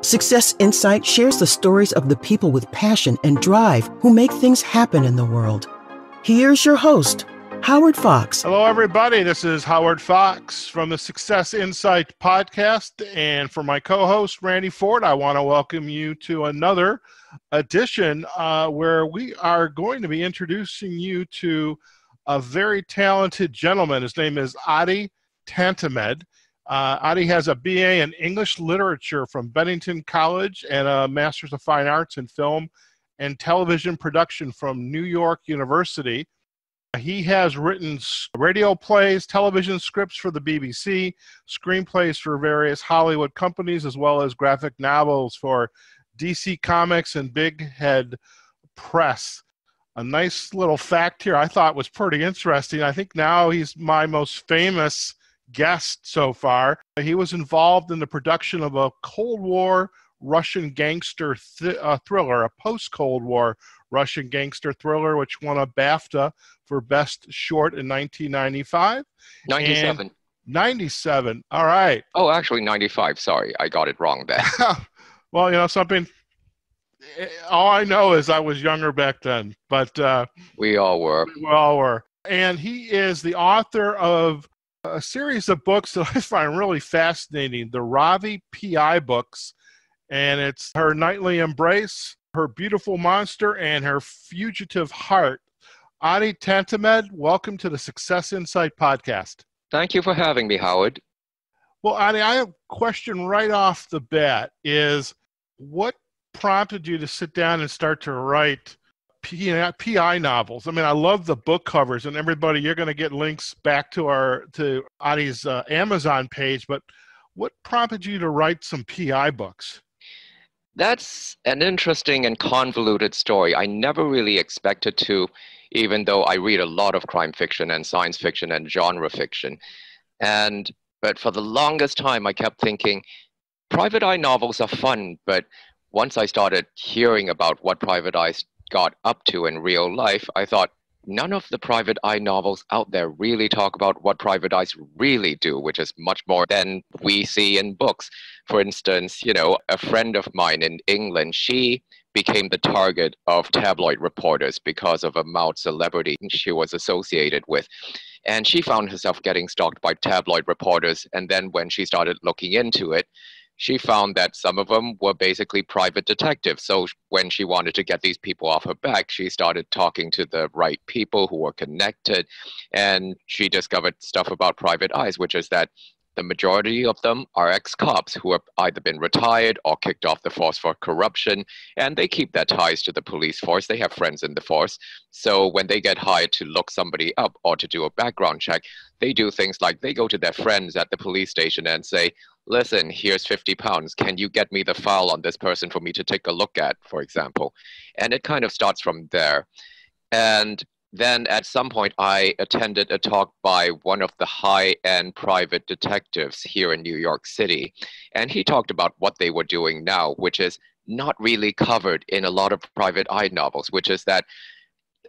Success Insight shares the stories of the people with passion and drive who make things happen in the world. Here's your host, Howard Fox. Hello, everybody. This is Howard Fox from the Success Insight podcast. And for my co-host, Randy Ford, I want to welcome you to another edition where we are going to be introducing you to a very talented gentleman. His name is Adi Tantimedh. Adi has a BA in English Literature from Bennington College and a Master's of Fine Arts in Film and Television Production from New York University. He has written radio plays, television scripts for the BBC, screenplays for various Hollywood companies, as well as graphic novels for DC Comics and Big Head Press. A nice little fact here I thought was pretty interesting. I think now he's my most famous guest so far. He was involved in the production of a Cold War Russian gangster thriller, a post-Cold War Russian gangster thriller, which won a BAFTA for Best Short in 1995. 97. 97. All right. Oh, actually 95. Sorry, I got it wrong there. Well, you know something? All I know is I was younger back then, but we all were. We all were. And he is the author of a series of books that I find really fascinating, the Ravi PI books, and it's Her Nightly Embrace, Her Beautiful Monster, and Her Fugitive Heart. Adi Tantimedh, welcome to the Success Insight podcast. Thank you for having me, Howard. Well, Adi, I have a question right off the bat is, what prompted you to sit down and start to write PI novels? I mean, I love the book covers, and everybody, you're going to get links back to Adi's Amazon page, but what prompted you to write some PI books? That's an interesting and convoluted story. I never really expected to, even though I read a lot of crime fiction and science fiction and genre fiction. But for the longest time, I kept thinking, private eye novels are fun, but once I started hearing about what private eyes got up to in real life, I thought, none of the private eye novels out there really talk about what private eyes really do, which is much more than we see in books. For instance, a friend of mine in England, she became the target of tabloid reporters because of a mouth celebrity she was associated with. And she found herself getting stalked by tabloid reporters. And then when she started looking into it, she found that some of them were basically private detectives. So when she wanted to get these people off her back, she started talking to the right people who were connected. And she discovered stuff about private eyes, which is that the majority of them are ex-cops who have either been retired or kicked off the force for corruption, and they keep their ties to the police force. They have friends in the force. So when they get hired to look somebody up or to do a background check, they do things like they go to their friends at the police station and say, listen, here's 50 pounds. Can you get me the file on this person for me to take a look at, for example? And it kind of starts from there. And then at some point, I attended a talk by one of the high-end private detectives here in New York City. And he talked about what they were doing now, which is not really covered in a lot of private eye novels, which is that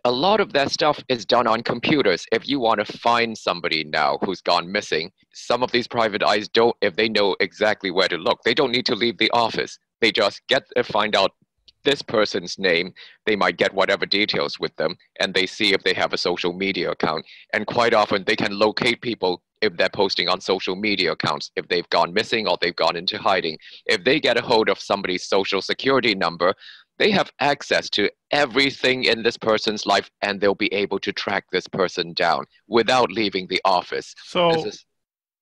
a lot of that stuff is done on computers. If you want to find somebody now who's gone missing, some of these private eyes don't, if they know exactly where to look, they don't need to leave the office. They just find out this person's name, they might get whatever details with them, and they see if they have a social media account. And quite often they can locate people if they're posting on social media accounts, if they've gone missing or they've gone into hiding. If they get a hold of somebody's social security number, they have access to everything in this person's life, and they'll be able to track this person down without leaving the office. So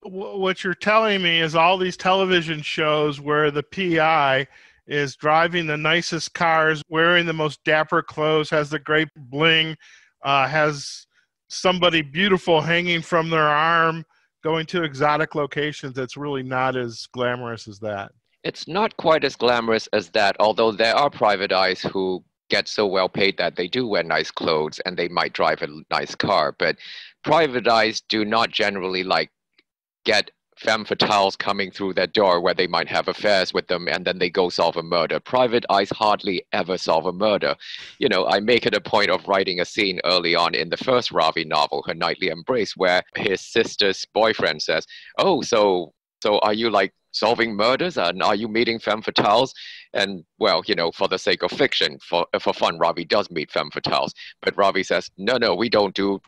what you're telling me is all these television shows where the PI is driving the nicest cars, wearing the most dapper clothes, has the great bling, has somebody beautiful hanging from their arm, going to exotic locations. That's really not as glamorous as that. It's not quite as glamorous as that, although there are private eyes who get so well paid that they do wear nice clothes and they might drive a nice car. But private eyes do not generally get femme fatales coming through their door where they might have affairs with them and then they go solve a murder. Private eyes hardly ever solve a murder. I make it a point of writing a scene early on in the first Ravi novel, Her Nightly Embrace, where his sister's boyfriend says, oh, so are you like solving murders? And are you meeting femme fatales? And well, for the sake of fiction, for fun, Ravi does meet femme fatales. But Ravi says, no, we don't do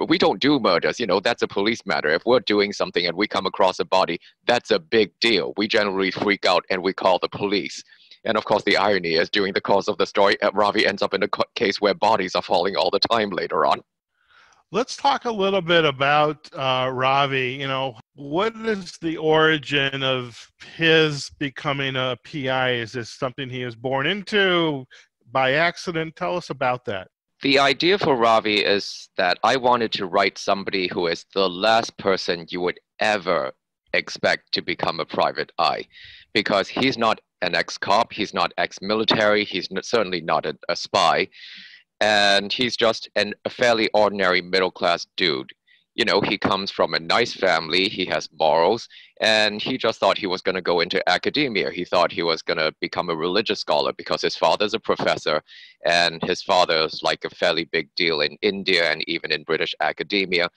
murders. That's a police matter. If we're doing something and we come across a body, that's a big deal. We generally freak out and we call the police. And of course, the irony is, during the course of the story, Ravi ends up in a case where bodies are falling all the time later on. Let's talk a little bit about Ravi. What is the origin of his becoming a PI? Is this something he was born into by accident? Tell us about that. The idea for Ravi is that I wanted to write somebody who is the last person you would ever expect to become a private eye, because he's not an ex-cop, he's not ex-military, he's certainly not a spy. And he's just a fairly ordinary middle-class dude. He comes from a nice family, he has morals, and he just thought he was going to go into academia. He thought he was going to become a religious scholar because his father's a professor, and his father's like a fairly big deal in India and even in British academia.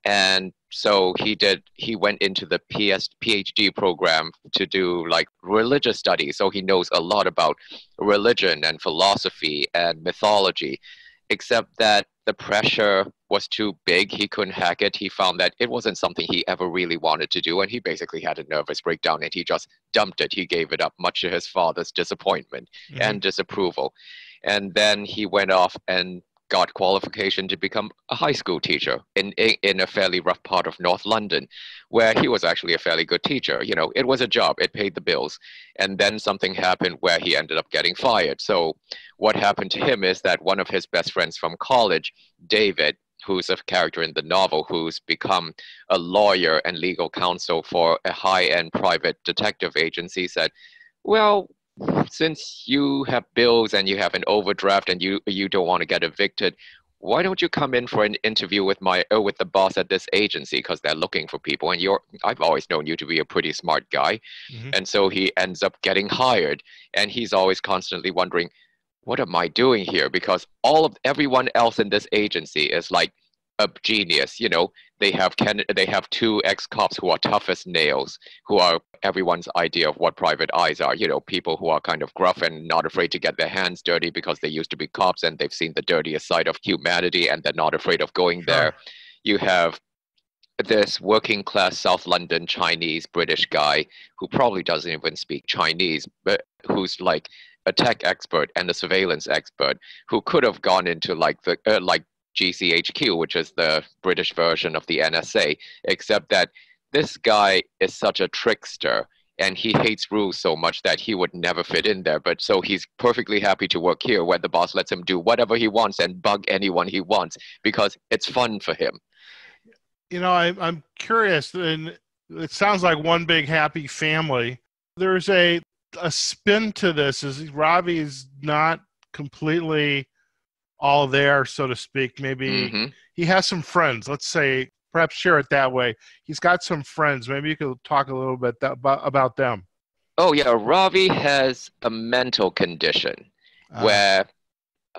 And so he went into the PhD program to do like religious studies. So he knows a lot about religion and philosophy and mythology, except that the pressure was too big. He couldn't hack it. He found that it wasn't something he ever really wanted to do. And he basically had a nervous breakdown and he just dumped it. He gave it up, much to his father's disappointment and disapproval. And then he went off and got qualification to become a high school teacher in a fairly rough part of North London, where he was actually a fairly good teacher. It was a job, it paid the bills. And then something happened where he ended up getting fired. So what happened to him is that one of his best friends from college, David, who's a character in the novel, who's become a lawyer and legal counsel for a high-end private detective agency, said, well, since you have bills and you have an overdraft and you don't want to get evicted, why don't you come in for an interview with the boss at this agency, because they're looking for people, and I've always known you to be a pretty smart guy. And so he ends up getting hired, and he's always constantly wondering, what am I doing here? Because everyone else in this agency is like a genius. They have two ex-cops who are tough as nails, who are everyone's idea of what private eyes are. People who are kind of gruff and not afraid to get their hands dirty because they used to be cops and they've seen the dirtiest side of humanity and they're not afraid of going there. You have this working class South London Chinese British guy who probably doesn't even speak Chinese, but who's like a tech expert and a surveillance expert, who could have gone into like the GCHQ, which is the British version of the NSA, except that this guy is such a trickster and he hates rules so much that he would never fit in there. But so he's perfectly happy to work here, where the boss lets him do whatever he wants and bug anyone he wants because it's fun for him. I'm curious, and it sounds like one big happy family. There's a spin to this. Is Ravi's not completely all there, so to speak. Maybe he has some friends. Let's say, perhaps share it that way. He's got some friends. Maybe you could talk a little bit about them. Oh, yeah. Ravi has a mental condition where,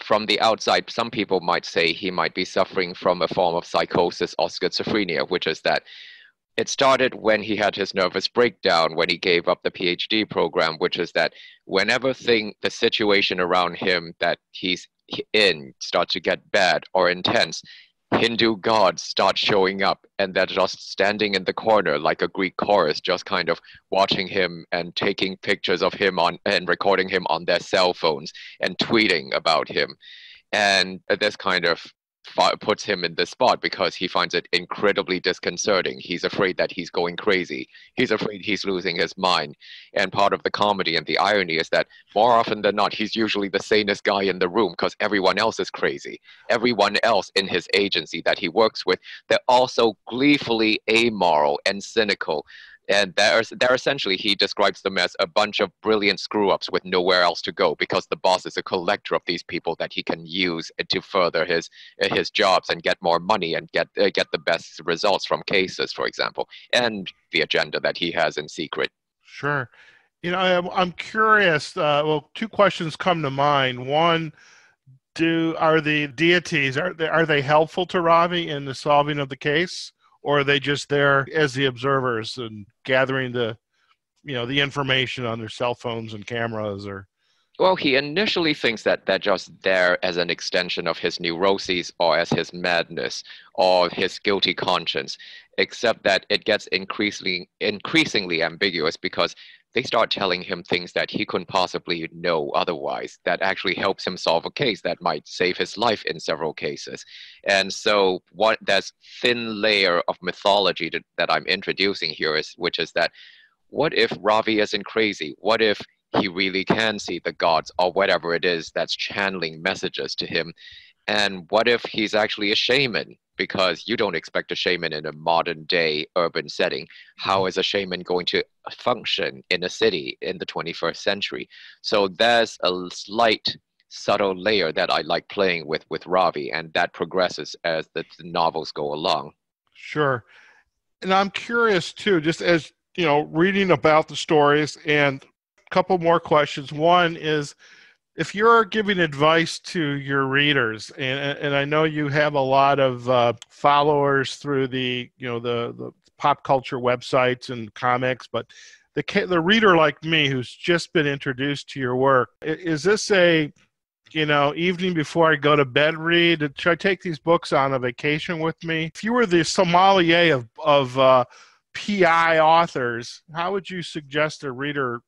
from the outside, some people might say he might be suffering from a form of psychosis or schizophrenia, which is that it started when he had his nervous breakdown, when he gave up the PhD program, which is that whenever the situation around him that he's in starts to get bad or intense, Hindu gods start showing up, and they're just standing in the corner like a Greek chorus, just kind of watching him and taking pictures of him and recording him on their cell phones and tweeting about him. And this kind of puts him in this spot because he finds it incredibly disconcerting. He's afraid that he's going crazy. He's afraid he's losing his mind. And part of the comedy and the irony is that more often than not, he's usually the sanest guy in the room because everyone else is crazy. Everyone else in his agency that he works with, they're also gleefully amoral and cynical. And they're essentially, he describes them as a bunch of brilliant screw-ups with nowhere else to go, because the boss is a collector of these people that he can use to further his jobs and get more money and get the best results from cases, for example, and the agenda that he has in secret. Sure. I'm curious. Well, two questions come to mind. One, are the deities, are they helpful to Ravi in the solving of the case? Or are they just there as the observers and gathering the the information on their cell phones and cameras or. Well, he initially thinks that they're just there as an extension of his neuroses or as his madness or his guilty conscience, except that it gets increasingly ambiguous because they start telling him things that he couldn't possibly know otherwise, that actually helps him solve a case that might save his life in several cases. And so that thin layer of mythology that I'm introducing here which is that what if Ravi isn't crazy? What if he really can see the gods or whatever it is that's channeling messages to him? And what if he's actually a shaman? Because you don't expect a shaman in a modern day urban setting. How is a shaman going to function in a city in the 21st century? So there's a slight subtle layer that I like playing with Ravi, and that progresses as the novels go along. Sure. And I'm curious too, just as reading about the stories, and a couple more questions. One is, if you're giving advice to your readers, and I know you have a lot of followers through the pop culture websites and comics, but the reader like me who's just been introduced to your work, is this a evening before I go to bed read? Should I take these books on a vacation with me? If you were the sommelier of PI authors, how would you suggest a reader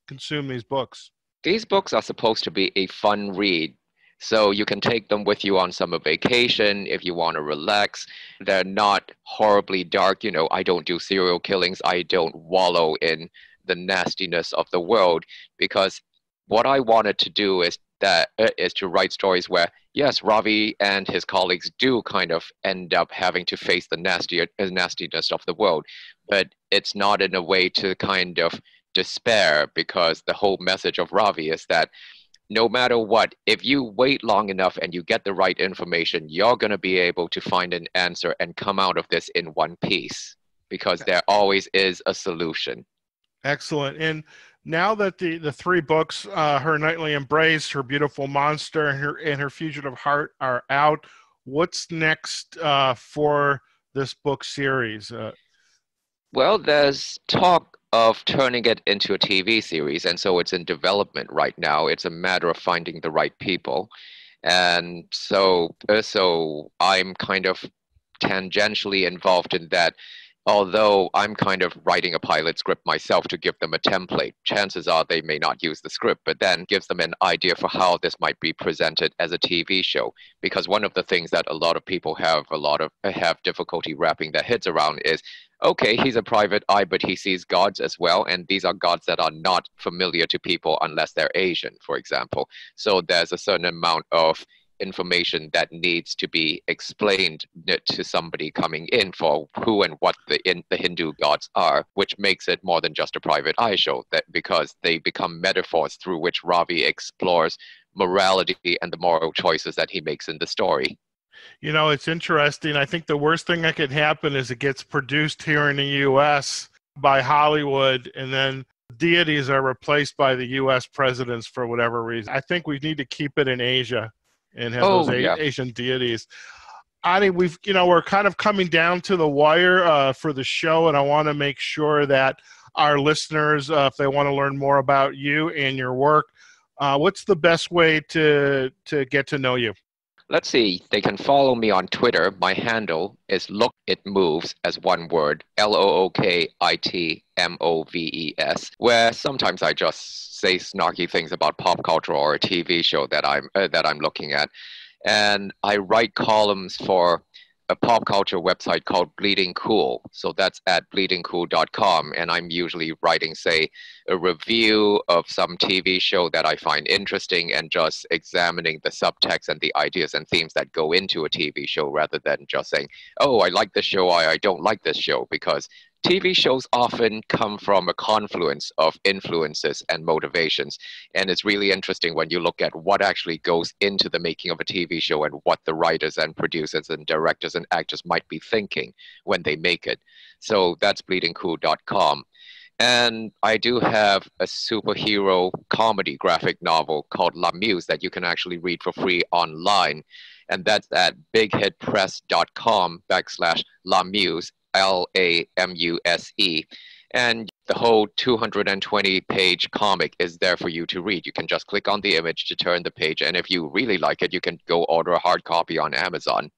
consume these books? These books are supposed to be a fun read, so you can take them with you on summer vacation if you want to relax. They're not horribly dark. I don't do serial killings. I don't wallow in the nastiness of the world, because what I wanted to do is to write stories where, yes, Ravi and his colleagues do kind of end up having to face the nastiness of the world, but it's not in a way to kind of despair, because the whole message of Ravi is that no matter what, if you wait long enough and you get the right information, you're going to be able to find an answer and come out of this in one piece, because there always is a solution. Excellent. And now that the three books, Her Nightly Embrace, Her Beautiful Monster, and Her Fugitive Heart are out, what's next for this book series? Well, there's talk of turning it into a TV series, and so it's in development right now. It's a matter of finding the right people. And so I'm kind of tangentially involved in that. Although I'm kind of writing a pilot script myself to give them a template, chances are they may not use the script, but then gives them an idea for how this might be presented as a TV show. Because one of the things that a lot of people have difficulty wrapping their heads around is, okay, he's a private eye, but he sees gods as well, and these are gods that are not familiar to people unless they're Asian, for example. So there's a certain amount of information that needs to be explained to somebody coming in for who and what the Hindu gods are, which makes it more than just a private eye show, because they become metaphors through which Ravi explores morality and the moral choices that he makes in the story. It's interesting. I think the worst thing that could happen is it gets produced here in the U.S. by Hollywood, and then deities are replaced by the U.S. presidents for whatever reason. I think we need to keep it in Asia and have those Asian deities. Adi, we're kind of coming down to the wire for the show, and I want to make sure that our listeners, if they want to learn more about you and your work, what's the best way to get to know you? Let's see. They can follow me on Twitter. My handle is Look It Moves, as one word, LOOKITMOVES, where sometimes I just say snarky things about pop culture or a TV show that I'm looking at. And I write columns for a pop culture website called Bleeding Cool. So that's at bleedingcool.com. And I'm usually writing, say, a review of some TV show that I find interesting and just examining the subtext and the ideas and themes that go into a TV show, rather than just saying, oh, I like this show, I don't like this show, because TV shows often come from a confluence of influences and motivations. And it's really interesting when you look at what actually goes into the making of a TV show and what the writers and producers and directors and actors might be thinking when they make it. So that's bleedingcool.com. And I do have a superhero comedy graphic novel called La Muse that you can actually read for free online. And that's at bigheadpress.com/La Muse, LAMUSE. And the whole 220-page comic is there for you to read. You can just click on the image to turn the page, and if you really like it, you can go order a hard copy on Amazon.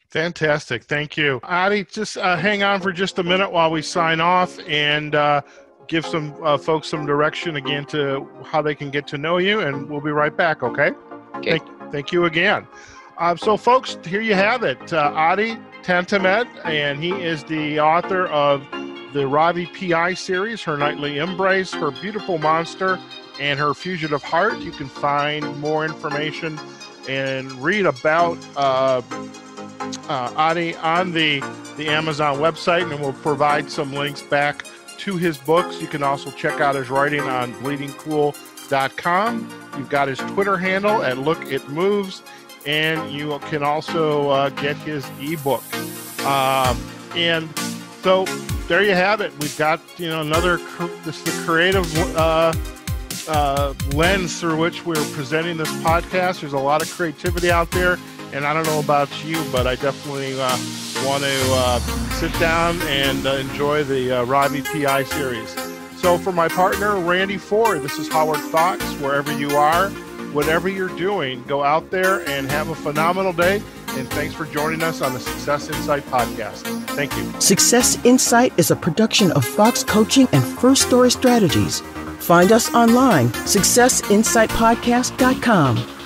Fantastic. Thank you. Adi, just hang on for just a minute while we sign off and give some folks some direction again to how they can get to know you, and we'll be right back, okay? Okay. Thank you again. So, folks, here you have it. Adi Tantimedh, and he is the author of the Ravi PI Series, Her Nightly Embrace, Her Beautiful Monster, and Her Fugitive Heart. You can find more information and read about Adi on the Amazon website, and we'll provide some links back to his books. You can also check out his writing on bleedingcool.com. You've got his Twitter handle at Look It Moves, and you can also get his ebook. And so there you have it. We've got another this the creative lens through which we're presenting this podcast. There's a lot of creativity out there, and I don't know about you, but I definitely want to sit down and enjoy the Ravi PI series. So for my partner, Randy Ford, this is Howard Fox. Wherever you are, whatever you're doing, go out there and have a phenomenal day. And thanks for joining us on the Success Insight podcast. Thank you. Success Insight is a production of Fox Coaching and First Story Strategies. Find us online, successinsightpodcast.com.